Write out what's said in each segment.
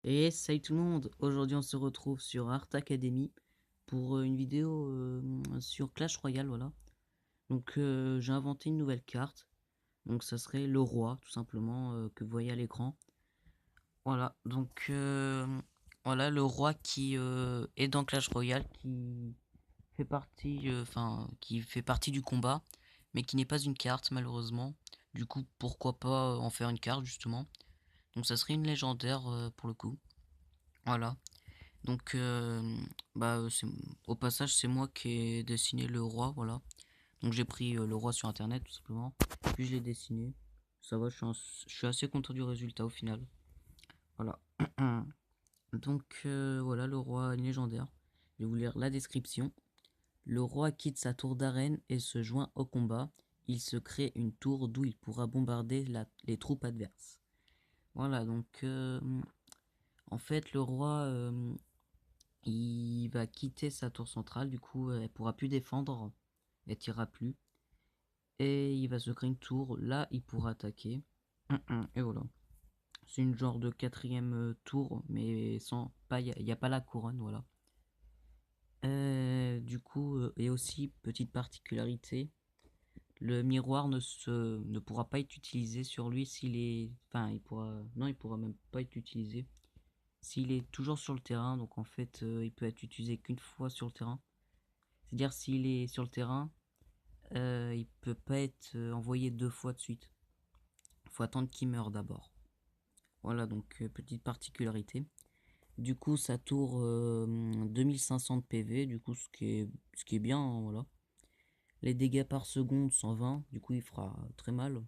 Et salut tout le monde, aujourd'hui on se retrouve sur Art Academy pour une vidéo sur Clash Royale, voilà. Donc j'ai inventé une nouvelle carte, donc ça serait le roi tout simplement que vous voyez à l'écran. Voilà, donc voilà le roi qui est dans Clash Royale, qui fait partie, qui fait partie du combat, mais qui n'est pas une carte malheureusement. Du coup pourquoi pas en faire une carte justement. Donc ça serait une légendaire pour le coup, voilà. Donc, au passage, c'est moi qui ai dessiné le roi, voilà. Donc j'ai pris le roi sur internet tout simplement, puis je l'ai dessiné. Ça va, je suis assez content du résultat au final. Voilà. Donc voilà, le roi légendaire. Je vais vous lire la description. Le roi quitte sa tour d'arène et se joint au combat. Il se crée une tour d'où il pourra bombarder les troupes adverses. Voilà, donc en fait, le roi il va quitter sa tour centrale, du coup elle pourra plus défendre, elle tirera plus. Et il va se créer une tour, là il pourra attaquer. Et voilà. C'est une genre de quatrième tour, mais sans pas, il n'y a pas la couronne, voilà. Du coup, et aussi petite particularité, le miroir ne pourra pas être utilisé sur lui s'il est, enfin il pourra, non il pourra même pas être utilisé s'il est toujours sur le terrain. Donc en fait, il peut être utilisé qu'une fois sur le terrain. C'est-à-dire s'il est sur le terrain, il peut pas être envoyé deux fois de suite. Faut attendre qu'il meure d'abord. Voilà, donc petite particularité. Du coup, ça tourne 2500 de PV, du coup ce qui est bien, hein, voilà. Les dégâts par seconde 120, du coup il fera très mal.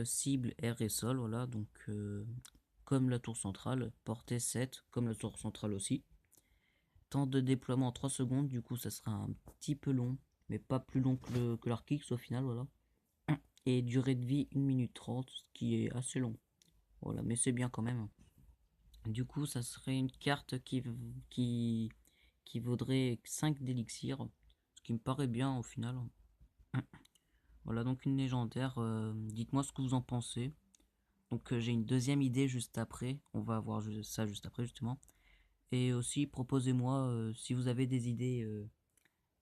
Cible, air et sol, voilà, donc comme la tour centrale. Portée 7, comme la tour centrale aussi. Temps de déploiement 3 secondes, du coup ça sera un petit peu long, mais pas plus long que l'Arkix au final, voilà. Et durée de vie 1 minute 30, ce qui est assez long. Voilà, mais c'est bien quand même. Du coup, ça serait une carte qui, qui vaudrait 5 d'élixir, ce qui me paraît bien au final. Voilà, donc une légendaire. Dites-moi ce que vous en pensez. Donc j'ai une deuxième idée juste après. On va voir ça juste après justement. Et aussi, proposez-moi si vous avez des idées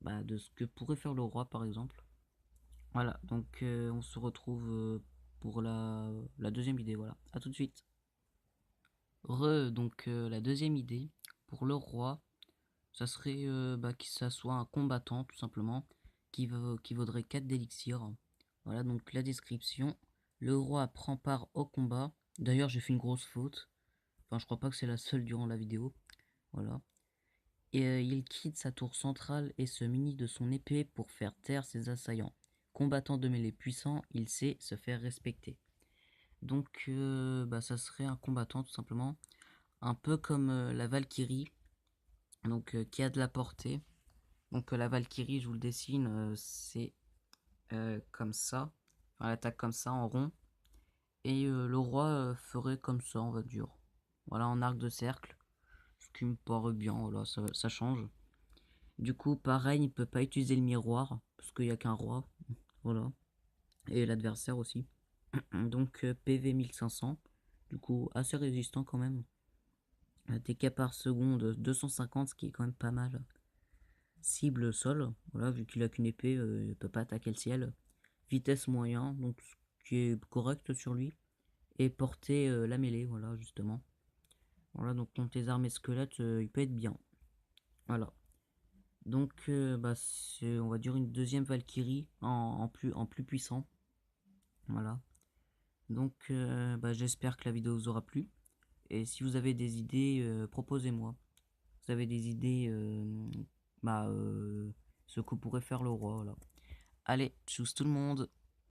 de ce que pourrait faire le roi par exemple. Voilà, donc on se retrouve pour la deuxième idée. Voilà, à tout de suite. Donc la deuxième idée pour le roi, ça serait que ça soit un combattant tout simplement qui vaudrait 4 d'élixir. Voilà, donc la description. Le roi prend part au combat. D'ailleurs, j'ai fait une grosse faute. Enfin, je crois pas que c'est la seule durant la vidéo. Voilà. Et il quitte sa tour centrale et se munit de son épée pour faire taire ses assaillants. Combattant de mêlée puissant, il sait se faire respecter. Donc ça serait un combattant tout simplement. Un peu comme la Valkyrie, donc qui a de la portée. Donc la Valkyrie, je vous le dessine, c'est comme ça. Enfin, elle attaque comme ça en rond. Et le roi ferait comme ça, on va dire. Voilà, en arc de cercle. Ce qui me paraît bien, voilà, ça change. Du coup, pareil, il peut pas utiliser le miroir, parce qu'il n'y a qu'un roi. Voilà. Et l'adversaire aussi. Donc PV 1500. Du coup, assez résistant quand même. TK par seconde 250, ce qui est quand même pas mal. Cible sol, voilà, vu qu'il a qu'une épée, il peut pas attaquer le ciel. Vitesse moyen, donc ce qui est correct sur lui. Et porter la mêlée, voilà, justement. Voilà, donc contre les armées squelettes, il peut être bien. Voilà. Donc, c'est, on va dire, une deuxième Valkyrie en plus puissant. Voilà. Donc, j'espère que la vidéo vous aura plu. Et si vous avez des idées, proposez-moi. Vous avez des idées, ce que pourrait faire le roi, voilà. Allez, tchuss tout le monde!